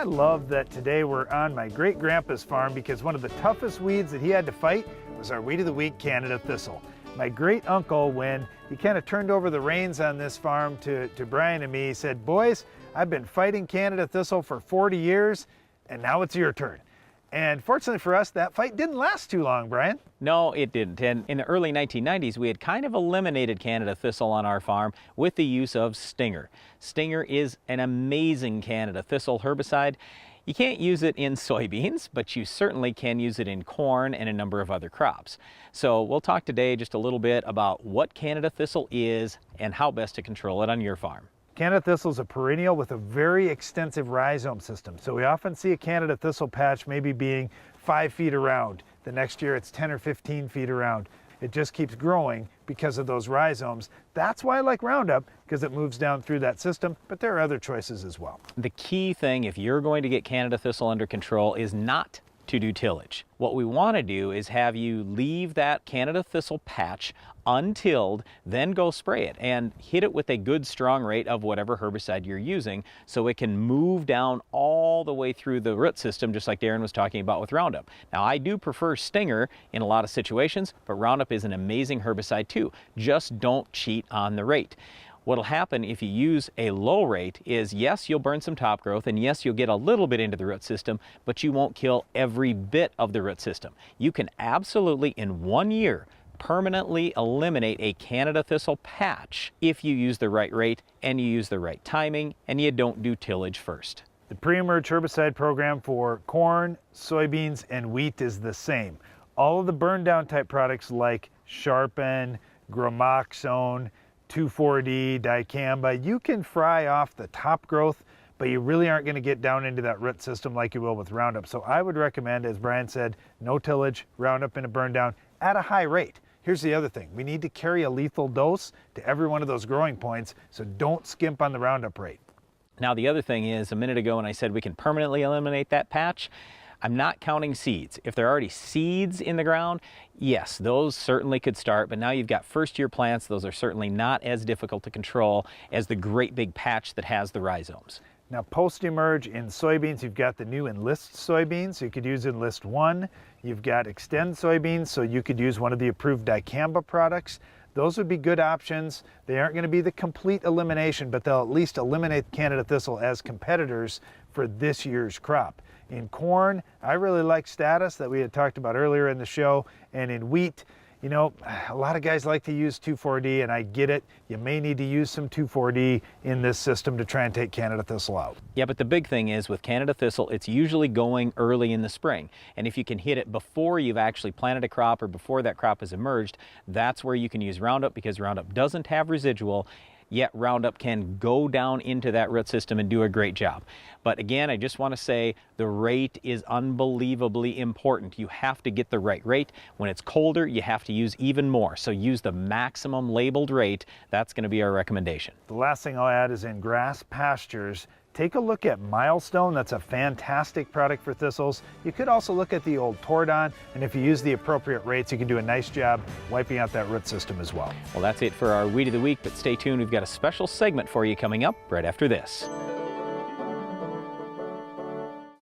I love that today we're on my great-grandpa's farm because one of the toughest weeds that he had to fight was our weed of the week, Canada thistle. My great-uncle, when he kind of turned over the reins on this farm to Brian and me, he said, "Boys, I've been fighting Canada thistle for 40 years, and now it's your turn." And fortunately for us, that fight didn't last too long, Brian. No, it didn't. And in the early 1990s, we had kind of eliminated Canada thistle on our farm with the use of Stinger. Stinger is an amazing Canada thistle herbicide. You can't use it in soybeans, but you certainly can use it in corn and a number of other crops. So we'll talk today just a little bit about what Canada thistle is and how best to control it on your farm. Canada thistle is a perennial with a very extensive rhizome system. So we often see a Canada thistle patch maybe being 5 feet around. The next year it's 10 or 15 feet around. It just keeps growing because of those rhizomes. That's why I like Roundup, because it moves down through that system, but there are other choices as well. The key thing if you're going to get Canada thistle under control is not to do tillage. What we want to do is have you leave that Canada thistle patch untilled, then go spray it and hit it with a good strong rate of whatever herbicide you're using so it can move down all the way through the root system, just like Darren was talking about with Roundup. Now, I do prefer Stinger in a lot of situations, but Roundup is an amazing herbicide too. Just don't cheat on the rate. What'll happen if you use a low rate is, yes, you'll burn some top growth, and yes, you'll get a little bit into the root system, but you won't kill every bit of the root system. You can absolutely, in 1 year, permanently eliminate a Canada thistle patch if you use the right rate and you use the right timing and you don't do tillage first. The pre-emerge herbicide program for corn, soybeans, and wheat is the same. All of the burn down type products like Sharpen, Gramoxone, 2,4-D, Dicamba, you can fry off the top growth, but you really aren't going to get down into that root system like you will with Roundup. So I would recommend, as Brian said, no tillage, Roundup in a burn down at a high rate. Here's the other thing. We need to carry a lethal dose to every one of those growing points, so don't skimp on the Roundup rate. Now, the other thing is, a minute ago when I said we can permanently eliminate that patch, I'm not counting seeds. If there are already seeds in the ground, yes, those certainly could start, but now you've got first-year plants. Those are certainly not as difficult to control as the great big patch that has the rhizomes. Now, post-emerge in soybeans, you've got the new Enlist soybeans, so you could use Enlist 1. You've got Extend soybeans, so you could use one of the approved Dicamba products. Those would be good options. They aren't going to be the complete elimination, but they'll at least eliminate Canada thistle as competitors for this year's crop. In corn, I really like Status that we had talked about earlier in the show, and in wheat, you know, a lot of guys like to use 2,4-D, and I get it. You may need to use some 2,4-D in this system to try and take Canada thistle out. Yeah, but the big thing is with Canada thistle, it's usually going early in the spring. And if you can hit it before you've actually planted a crop or before that crop has emerged, that's where you can use Roundup, because Roundup doesn't have residual, yet Roundup can go down into that root system and do a great job. But again, I just want to say the rate is unbelievably important. You have to get the right rate. When it's colder, you have to use even more. So use the maximum labeled rate. That's going to be our recommendation. The last thing I'll add is in grass pastures, take a look at Milestone. That's a fantastic product for thistles. You could also look at the old Tordon, and if you use the appropriate rates, you can do a nice job wiping out that root system as well. Well, that's it for our Weed of the Week, but stay tuned. We've got a special segment for you coming up right after this.